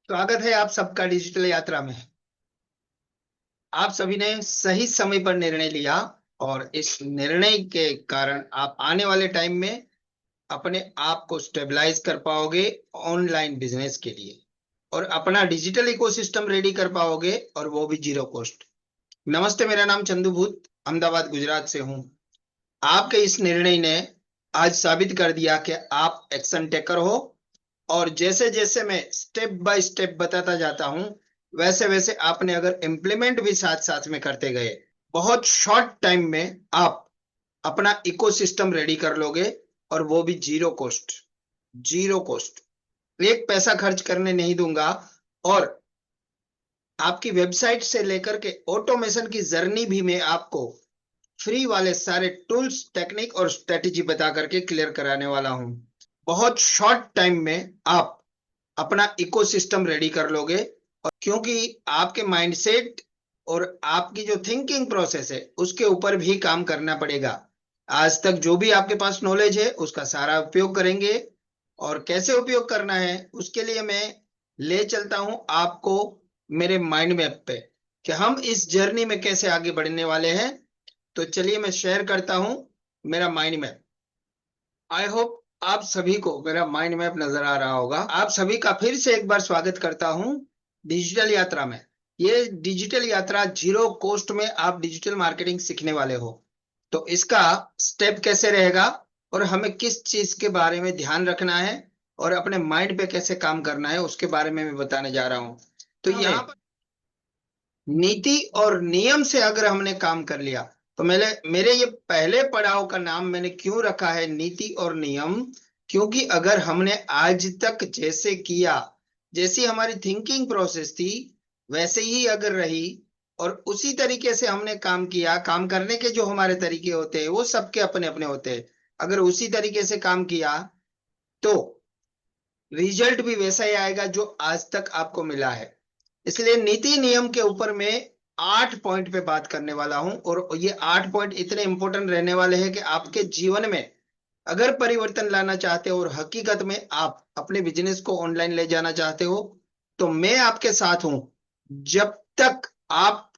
स्वागत है आप सबका डिजिटल यात्रा में। आप सभी ने सही समय पर निर्णय लिया और इस निर्णय के कारण आप आने वाले टाइम में अपने आप को स्टेबलाइज कर पाओगे ऑनलाइन बिजनेस के लिए और अपना डिजिटल इकोसिस्टम रेडी कर पाओगे और वो भी जीरो कॉस्ट। नमस्ते, मेरा नाम चंदू भूत, अहमदाबाद गुजरात से हूँ। आपके इस निर्णय ने आज साबित कर दिया कि आप एक्शन टेकर हो और जैसे जैसे मैं स्टेप बाय स्टेप बताता जाता हूं वैसे वैसे आपने अगर इम्प्लीमेंट भी साथ साथ में करते गए बहुत शॉर्ट टाइम में आप अपना इकोसिस्टम रेडी कर लोगे और वो भी जीरो कॉस्ट। जीरो कॉस्ट, एक पैसा खर्च करने नहीं दूंगा और आपकी वेबसाइट से लेकर के ऑटोमेशन की जर्नी भी मैं आपको फ्री वाले सारे टूल्स, टेक्निक और स्ट्रेटेजी बता करके क्लियर कराने वाला हूं। बहुत शॉर्ट टाइम में आप अपना इकोसिस्टम रेडी कर लोगे और क्योंकि आपके माइंडसेट और आपकी जो थिंकिंग प्रोसेस है उसके ऊपर भी काम करना पड़ेगा। आज तक जो भी आपके पास नॉलेज है उसका सारा उपयोग करेंगे और कैसे उपयोग करना है उसके लिए मैं ले चलता हूं आपको मेरे माइंड मैप पे कि हम इस जर्नी में कैसे आगे बढ़ने वाले हैं। तो चलिए मैं शेयर करता हूं मेरा माइंड मैप। आई होप आप सभी को मेरा माइंड मैप नजर आ रहा होगा। आप सभी का फिर से एक बार स्वागत करता हूं डिजिटल यात्रा में। ये डिजिटल यात्रा जीरो कॉस्ट में आप डिजिटल मार्केटिंग सीखने वाले हो। तो इसका स्टेप कैसे रहेगा और हमें किस चीज के बारे में ध्यान रखना है और अपने माइंड पे कैसे काम करना है उसके बारे में मैं बताने जा रहा हूं। तो यहाँ पर नीति और नियम से अगर हमने काम कर लिया तो मेरे मेरे ये पहले पड़ाव का नाम मैंने क्यों रखा है नीति और नियम। क्योंकि अगर हमने आज तक जैसे किया, जैसी हमारी थिंकिंग प्रोसेस थी वैसे ही अगर रही और उसी तरीके से हमने काम किया, काम करने के जो हमारे तरीके होते हैं वो सबके अपने अपने होते हैं, अगर उसी तरीके से काम किया तो रिजल्ट भी वैसा ही आएगा जो आज तक आपको मिला है। इसलिए नीति नियम के ऊपर मैं 8 पॉइंट पे बात करने वाला हूं और ये 8 पॉइंट इतने इंपॉर्टेंट रहने वाले हैं कि आपके जीवन में अगर परिवर्तन लाना चाहते हो और हकीकत में आप अपने बिजनेस को ऑनलाइन ले जाना चाहते हो तो मैं आपके साथ हूं। जब तक आप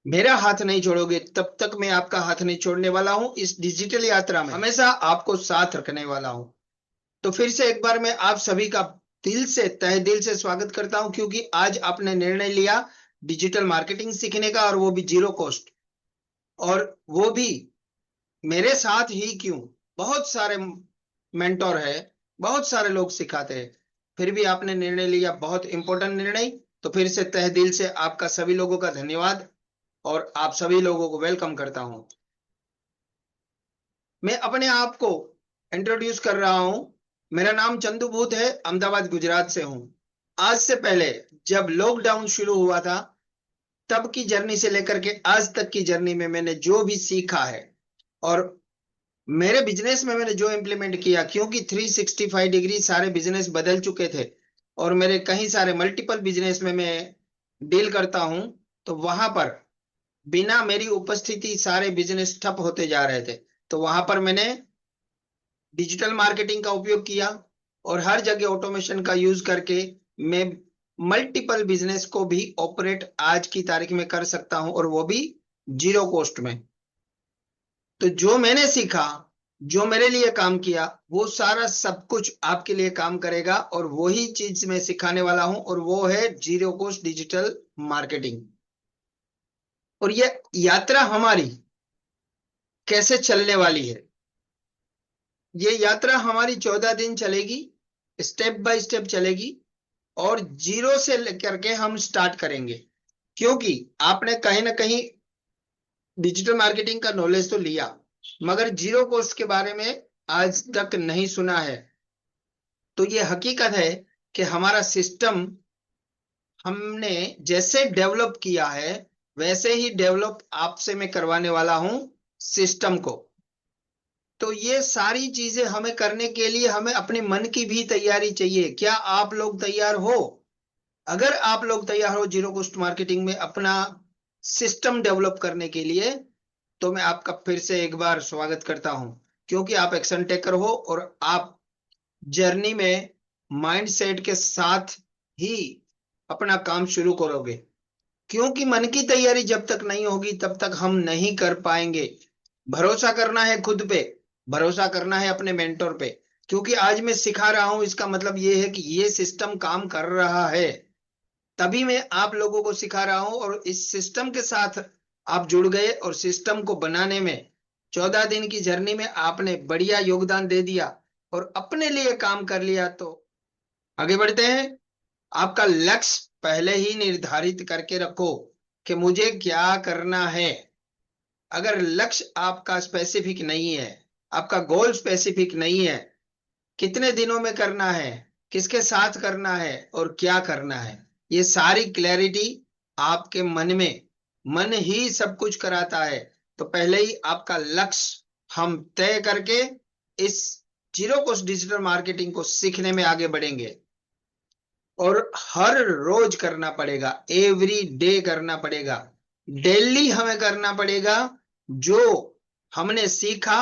मेरा हाथ नहीं छोड़ोगे तब तक मैं आपका हाथ नहीं छोड़ने वाला हूं। इस डिजिटल यात्रा में हमेशा आपको साथ रखने वाला हूं। तो फिर से एक बार मैं आप सभी का दिल से, तहे दिल से स्वागत करता हूं क्योंकि आज आपने निर्णय लिया डिजिटल मार्केटिंग सीखने का और वो भी जीरो कॉस्ट। और वो भी मेरे साथ ही क्यों, बहुत सारे मेंटोर है, बहुत सारे लोग सिखाते हैं, फिर भी आपने निर्णय लिया, बहुत इंपॉर्टेंट निर्णय। तो फिर से तहे दिल से आपका सभी लोगों का धन्यवाद और आप सभी लोगों को वेलकम करता हूं। मैं अपने आप को इंट्रोड्यूस कर रहा हूं। मेरा नाम चंदू भूत है, अहमदाबाद गुजरात से हूं। आज से पहले जब लॉकडाउन शुरू हुआ था तब की जर्नी से लेकर के आज तक की जर्नी में मैंने जो भी सीखा है और मेरे बिजनेस में मैंने जो इम्प्लीमेंट किया, क्योंकि 365 डिग्री सारे बिजनेस बदल चुके थे और मेरे कई सारे मल्टीपल बिजनेस में मैं डील करता हूं, तो वहां पर बिना मेरी उपस्थिति सारे बिजनेस ठप होते जा रहे थे। तो वहां पर मैंने डिजिटल मार्केटिंग का उपयोग किया और हर जगह ऑटोमेशन का यूज करके मैं मल्टीपल बिजनेस को भी ऑपरेट आज की तारीख में कर सकता हूं और वो भी जीरो कॉस्ट में। तो जो मैंने सीखा, जो मेरे लिए काम किया, वो सारा सब कुछ आपके लिए काम करेगा और वही चीज मैं सिखाने वाला हूं और वो है जीरो कॉस्ट डिजिटल मार्केटिंग। और ये यात्रा हमारी कैसे चलने वाली है, ये यात्रा हमारी 14 दिन चलेगी, स्टेप बाय स्टेप चलेगी और जीरो से लेकर के हम स्टार्ट करेंगे। क्योंकि आपने कहीं ना कहीं डिजिटल मार्केटिंग का नॉलेज तो लिया मगर जीरो कॉस्ट के बारे में आज तक नहीं सुना है। तो ये हकीकत है कि हमारा सिस्टम हमने जैसे डेवलप किया है वैसे ही डेवलप आपसे मैं करवाने वाला हूं सिस्टम को। तो ये सारी चीजें हमें करने के लिए हमें अपने मन की भी तैयारी चाहिए। क्या आप लोग तैयार हो? अगर आप लोग तैयार हो जीरो कॉस्ट मार्केटिंग में अपना सिस्टम डेवलप करने के लिए तो मैं आपका फिर से एक बार स्वागत करता हूं क्योंकि आप एक्शन टेकर हो और आप जर्नी में माइंडसेट के साथ ही अपना काम शुरू करोगे, क्योंकि मन की तैयारी जब तक नहीं होगी तब तक हम नहीं कर पाएंगे। भरोसा करना है खुद पे, भरोसा करना है अपने मेंटोर पे, क्योंकि आज मैं सिखा रहा हूं इसका मतलब ये है कि ये सिस्टम काम कर रहा है, तभी मैं आप लोगों को सिखा रहा हूं। और इस सिस्टम के साथ आप जुड़ गए और सिस्टम को बनाने में 14 दिन की जर्नी में आपने बढ़िया योगदान दे दिया और अपने लिए काम कर लिया। तो आगे बढ़ते हैं। आपका लक्ष्य पहले ही निर्धारित करके रखो कि मुझे क्या करना है। अगर लक्ष्य आपका स्पेसिफिक नहीं है, आपका गोल स्पेसिफिक नहीं है, कितने दिनों में करना है, किसके साथ करना है और क्या करना है, ये सारी क्लैरिटी आपके मन में, मन ही सब कुछ कराता है। तो पहले ही आपका लक्ष्य हम तय करके इस जीरो कॉस्ट डिजिटल मार्केटिंग को सीखने में आगे बढ़ेंगे। और हर रोज करना पड़ेगा, एवरी डे करना पड़ेगा, डेली हमें करना पड़ेगा। जो हमने सीखा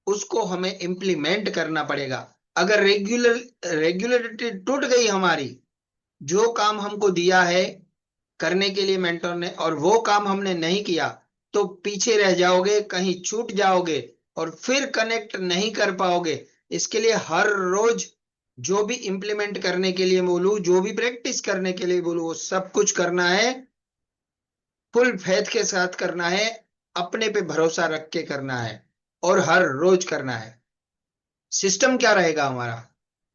उसको हमें इम्प्लीमेंट करना पड़ेगा। अगर रेगुलरिटी टूट गई हमारी, जो काम हमको दिया है करने के लिए मेंटर ने और वो काम हमने नहीं किया, तो पीछे रह जाओगे, कहीं छूट जाओगे और फिर कनेक्ट नहीं कर पाओगे। इसके लिए हर रोज जो भी इंप्लीमेंट करने के लिए बोलूं, जो भी प्रैक्टिस करने के लिए बोलूं, वो सब कुछ करना है, फुल फेथ के साथ करना है, अपने पे भरोसा रख के करना है और हर रोज करना है। सिस्टम क्या रहेगा हमारा?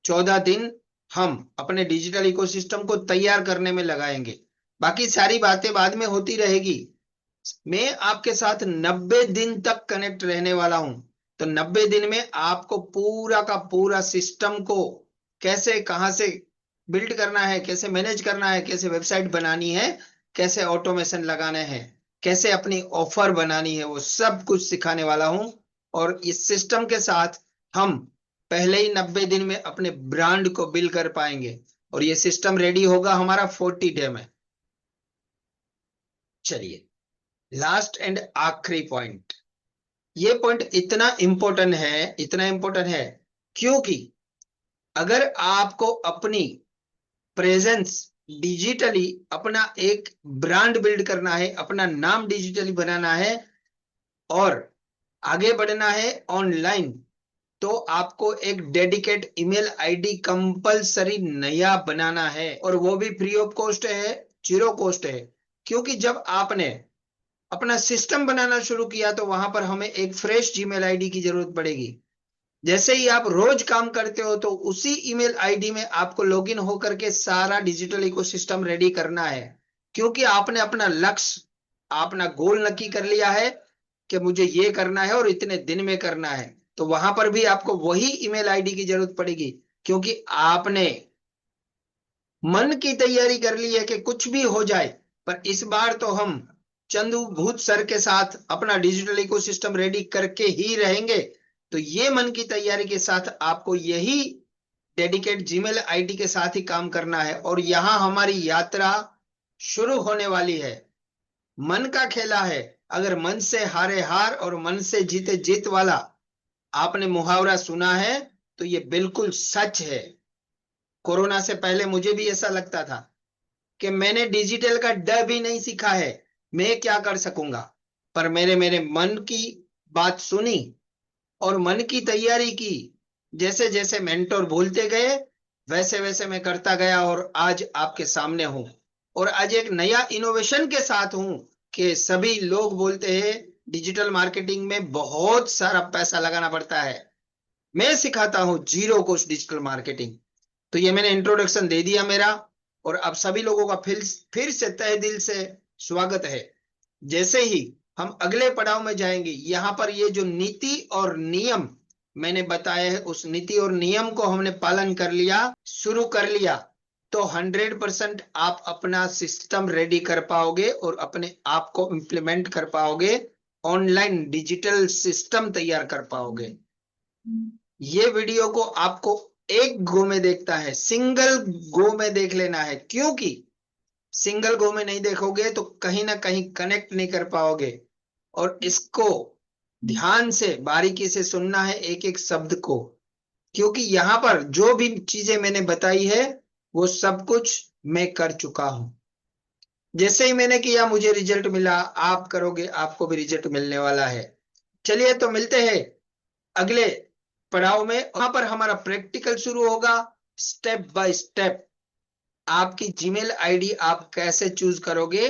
14 दिन हम अपने डिजिटल इकोसिस्टम को तैयार करने में लगाएंगे, बाकी सारी बातें बाद में होती रहेगी। मैं आपके साथ 90 दिन तक कनेक्ट रहने वाला हूं। तो 90 दिन में आपको पूरा का पूरा सिस्टम को कैसे, कहां से बिल्ड करना है, कैसे मैनेज करना है, कैसे वेबसाइट बनानी है, कैसे ऑटोमेशन लगाने हैं, कैसे अपनी ऑफर बनानी है, वो सब कुछ सिखाने वाला हूं। और इस सिस्टम के साथ हम पहले ही 90 दिन में अपने ब्रांड को बिल्ड कर पाएंगे और ये सिस्टम रेडी होगा हमारा 40 डे में। चलिए, लास्ट एंड आखिरी पॉइंट। ये पॉइंट इतना इंपॉर्टेंट है, इतना इंपॉर्टेंट है, क्योंकि अगर आपको अपनी प्रेजेंस डिजिटली, अपना एक ब्रांड बिल्ड करना है, अपना नाम डिजिटली बनाना है और आगे बढ़ना है ऑनलाइन, तो आपको एक डेडिकेट ईमेल आईडी कंपलसरी नया बनाना है और वो भी फ्री ऑफ कॉस्ट है, जीरो कॉस्ट है। क्योंकि जब आपने अपना सिस्टम बनाना शुरू किया तो वहां पर हमें एक फ्रेश जीमेल आईडी की जरूरत पड़ेगी। जैसे ही आप रोज काम करते हो तो उसी ईमेल आईडी में आपको लॉगिन होकर के सारा डिजिटल इकोसिस्टम रेडी करना है, क्योंकि आपने अपना लक्ष्य, अपना गोल नक्की कर लिया है कि मुझे ये करना है और इतने दिन में करना है। तो वहां पर भी आपको वही ईमेल आईडी की जरूरत पड़ेगी, क्योंकि आपने मन की तैयारी कर ली है कि कुछ भी हो जाए, पर इस बार तो हम चंदू भूत सर के साथ अपना डिजिटल इकोसिस्टम रेडी करके ही रहेंगे। तो ये मन की तैयारी के साथ आपको यही डेडिकेट जीमेल आईडी के साथ ही काम करना है और यहां हमारी यात्रा शुरू होने वाली है। मन का खेला है, अगर मन से हारे हार और मन से जीते जीत वाला आपने मुहावरा सुना है तो ये बिल्कुल सच है। कोरोना से पहले मुझे भी ऐसा लगता था कि मैंने डिजिटल का ड भी नहीं सीखा है, मैं क्या कर सकूंगा। पर मेरे मेरे मन की बात सुनी और मन की तैयारी की, जैसे जैसे मेंटोर बोलते गए वैसे वैसे मैं करता गया और आज आपके सामने हूं। और आज एक नया इनोवेशन के साथ हूं कि सभी लोग बोलते हैं डिजिटल मार्केटिंग में बहुत सारा पैसा लगाना पड़ता है, मैं सिखाता हूं जीरो कॉस्ट डिजिटल मार्केटिंग। तो ये मैंने इंट्रोडक्शन दे दिया मेरा, और अब सभी लोगों का फिर से तहे दिल से स्वागत है। जैसे ही हम अगले पड़ाव में जाएंगे, यहाँ पर ये जो नीति और नियम मैंने बताया है, उस नीति और नियम को हमने पालन कर लिया, शुरू कर लिया, तो 100% आप अपना सिस्टम रेडी कर पाओगे और अपने आप को इंप्लीमेंट कर पाओगे, ऑनलाइन डिजिटल सिस्टम तैयार कर पाओगे। ये वीडियो को आपको एक गो में देखता है, सिंगल गो में देख लेना है, क्योंकि सिंगल गो में नहीं देखोगे तो कहीं ना कहीं कनेक्ट नहीं कर पाओगे। और इसको ध्यान से बारीकी से सुनना है, एक एक शब्द को, क्योंकि यहाँ पर जो भी चीजें मैंने बताई है वो सब कुछ मैं कर चुका हूं। जैसे ही मैंने किया मुझे रिजल्ट मिला, आप करोगे आपको भी रिजल्ट मिलने वाला है। चलिए तो मिलते हैं अगले पड़ाव में, वहां पर हमारा प्रैक्टिकल शुरू होगा। स्टेप बाय स्टेप आपकी जीमेल आईडी आप कैसे चूज करोगे,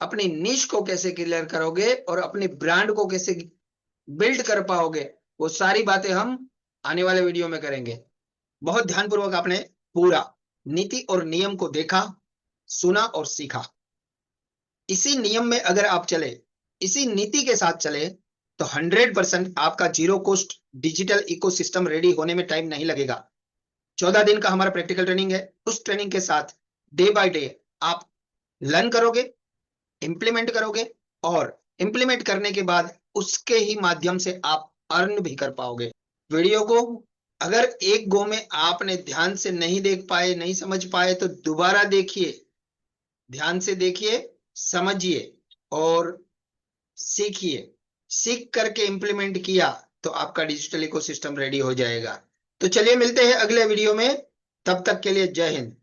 अपनी निश को कैसे क्लियर करोगे और अपने ब्रांड को कैसे बिल्ड कर पाओगे, वो सारी बातें हम आने वाले वीडियो में करेंगे। बहुत ध्यानपूर्वक आपने पूरा नीति और नियम को देखा, सुना और सीखा। इसी नियम में अगर आप चले, इसी नीति के साथ चले, तो 100% आपका zero cost digital ecosystem ready होने में टाइम नहीं लगेगा। 14 दिन का हमारा प्रैक्टिकल ट्रेनिंग है। उस ट्रेनिंग के साथ डे बाय डे आप लर्न करोगे, इंप्लीमेंट करोगे और इंप्लीमेंट करने के बाद उसके ही माध्यम से आप अर्न भी कर पाओगे। वीडियो को अगर एक गो में आपने ध्यान से नहीं देख पाए, नहीं समझ पाए, तो दोबारा देखिए, ध्यान से देखिए, समझिए और सीखिए। सीख करके इंप्लीमेंट किया तो आपका डिजिटल इकोसिस्टम रेडी हो जाएगा। तो चलिए मिलते हैं अगले वीडियो में, तब तक के लिए जय हिंद।